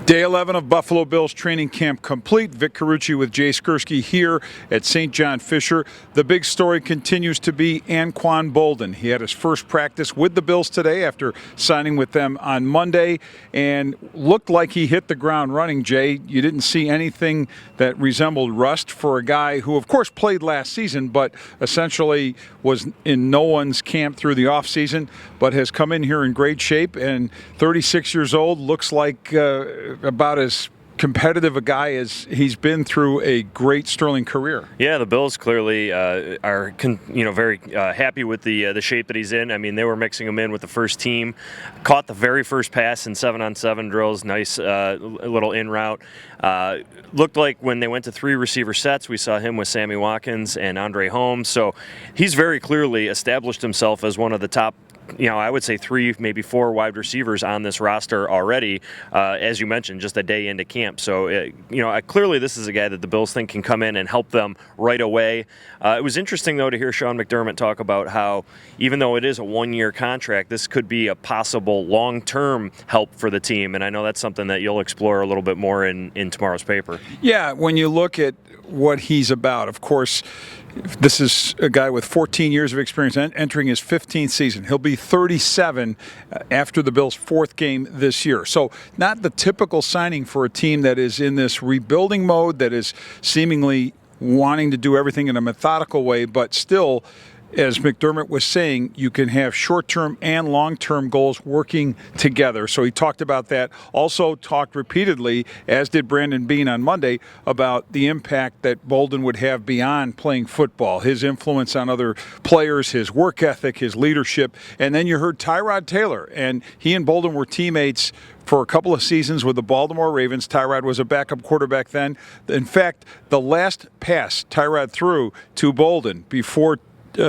Day 11 of Buffalo Bills training camp complete. Vic Carucci with Jay Skursky here at St. John Fisher. The big story continues to be Anquan Boldin. He had his first practice with the Bills today after signing with them on Monday and looked like he hit the ground running, Jay. You didn't see anything that resembled rust for a guy who, of course, played last season, but essentially was in no one's camp through the offseason, but has come in here in great shape and 36 years old, looks like about as competitive a guy as he's been through a great Sterling career. Yeah, the Bills clearly are very happy with the shape that he's in. I mean, they were mixing him in with the first team. Caught the very first pass in 7-on-7 drills. Nice little in route. Looked like when they went to 3 receiver sets, we saw him with Sammy Watkins and Andre Holmes. So he's very clearly established himself as one of the top, I would say 3, maybe 4 wide receivers on this roster already, as you mentioned, just a day into camp. So, clearly this is a guy that the Bills think can come in and help them right away. It was interesting, though, to hear Sean McDermott talk about how, even though it is a 1-year contract, this could be a possible long-term help for the team. And I know that's something that you'll explore a little bit more in tomorrow's paper. Yeah, when you look at what he's about, of course, this is a guy with 14 years of experience entering his 15th season. He'll be 37 after the Bills' 4th game this year. So not the typical signing for a team that is in this rebuilding mode, that is seemingly wanting to do everything in a methodical way, but still, as McDermott was saying, you can have short-term and long-term goals working together. So he talked about that. Also talked repeatedly, as did Brandon Beane on Monday, about the impact that Boldin would have beyond playing football, his influence on other players, his work ethic, his leadership. And then you heard Tyrod Taylor, and he and Boldin were teammates for a couple of seasons with the Baltimore Ravens. Tyrod was a backup quarterback then. In fact, the last pass Tyrod threw to Boldin before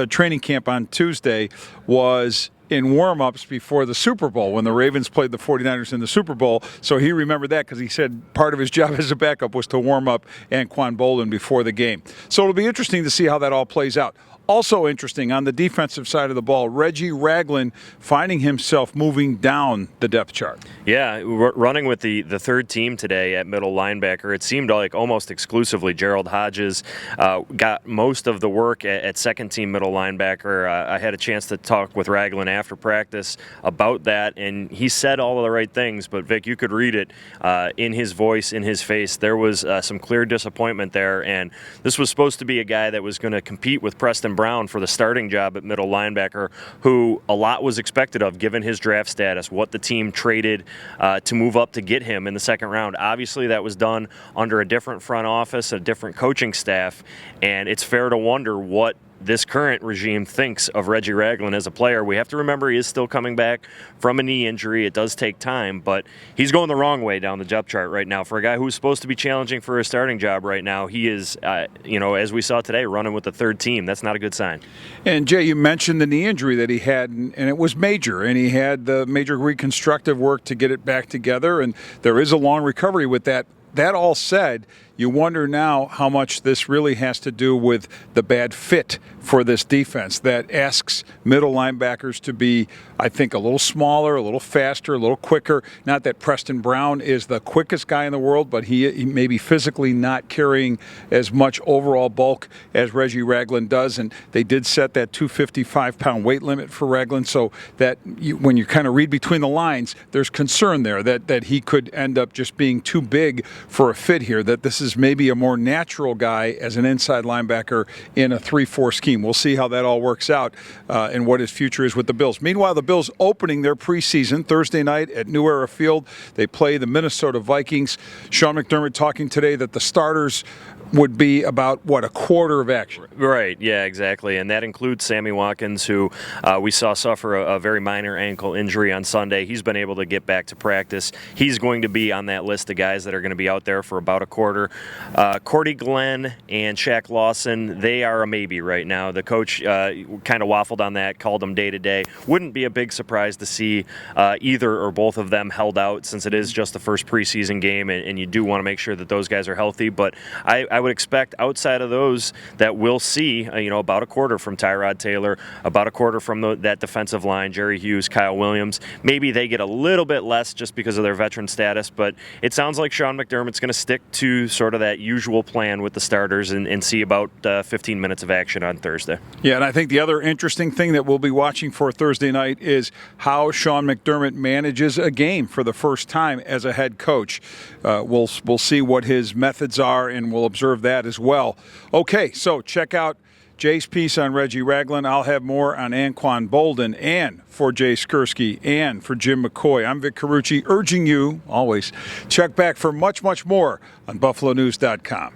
training camp on Tuesday was in warm-ups before the Super Bowl when the Ravens played the 49ers in the Super Bowl. So he remembered that because he said part of his job as a backup was to warm up Anquan Boldin before the game. So it'll be interesting to see how that all plays out. Also interesting, on the defensive side of the ball, Reggie Ragland finding himself moving down the depth chart. Yeah, running with the third team today at middle linebacker. It seemed like almost exclusively Gerald Hodges got most of the work at second team middle linebacker. I had a chance to talk with Ragland after practice about that, and he said all of the right things, but Vic, you could read it in his voice, in his face. There was some clear disappointment there, and this was supposed to be a guy that was going to compete with Preston Brown for the starting job at middle linebacker, who a lot was expected of given his draft status, what the team traded to move up to get him in the second round. Obviously, that was done under a different front office, a different coaching staff, and it's fair to wonder what this current regime thinks of Reggie Ragland as a player. We have to remember he is still coming back from a knee injury. It does take time, but he's going the wrong way down the depth chart right now. For a guy who's supposed to be challenging for a starting job right now, he is, as we saw today, running with the third team. That's not a good sign. And Jay, you mentioned the knee injury that he had, and it was major, and he had the major reconstructive work to get it back together, and there is a long recovery with that. That all said, you wonder now how much this really has to do with the bad fit for this defense that asks middle linebackers to be, I think, a little smaller, a little faster, a little quicker. Not that Preston Brown is the quickest guy in the world, but he may be physically not carrying as much overall bulk as Reggie Ragland does. And they did set that 255-pound weight limit for Ragland, so that when you kind of read between the lines, there's concern there that he could end up just being too big for a fit here, that this is maybe a more natural guy as an inside linebacker in a 3-4 scheme. We'll see how that all works out and what his future is with the Bills. Meanwhile, the Bills opening their preseason Thursday night at New Era Field. They play the Minnesota Vikings. Sean McDermott talking today that the starters would be about, a quarter of action. Right, yeah, exactly. And that includes Sammy Watkins, who we saw suffer a very minor ankle injury on Sunday. He's been able to get back to practice. He's going to be on that list of guys that are going to be out there for about a quarter. Cordy Glenn and Shaq Lawson, they are a maybe right now. The coach kind of waffled on that, called them day to day. Wouldn't be a big surprise to see either or both of them held out, since it is just the first preseason game, and you do want to make sure that those guys are healthy. But I would expect outside of those that we'll see, about a quarter from Tyrod Taylor, about a quarter from that defensive line, Jerry Hughes, Kyle Williams. Maybe they get a little bit less just because of their veteran status, but it sounds like Sean McDermott's going to stick to sort of that usual plan with the starters and see about 15 minutes of action on Thursday. Yeah, and I think the other interesting thing that we'll be watching for Thursday night is how Sean McDermott manages a game for the first time as a head coach. We'll see what his methods are, and we'll observe that as well. Okay, so check out Jay's piece on Reggie Ragland. I'll have more on Anquan Bolden. And for Jay Skursky and for Jim McCoy, I'm Vic Carucci, urging you always check back for much, much more on BuffaloNews.com.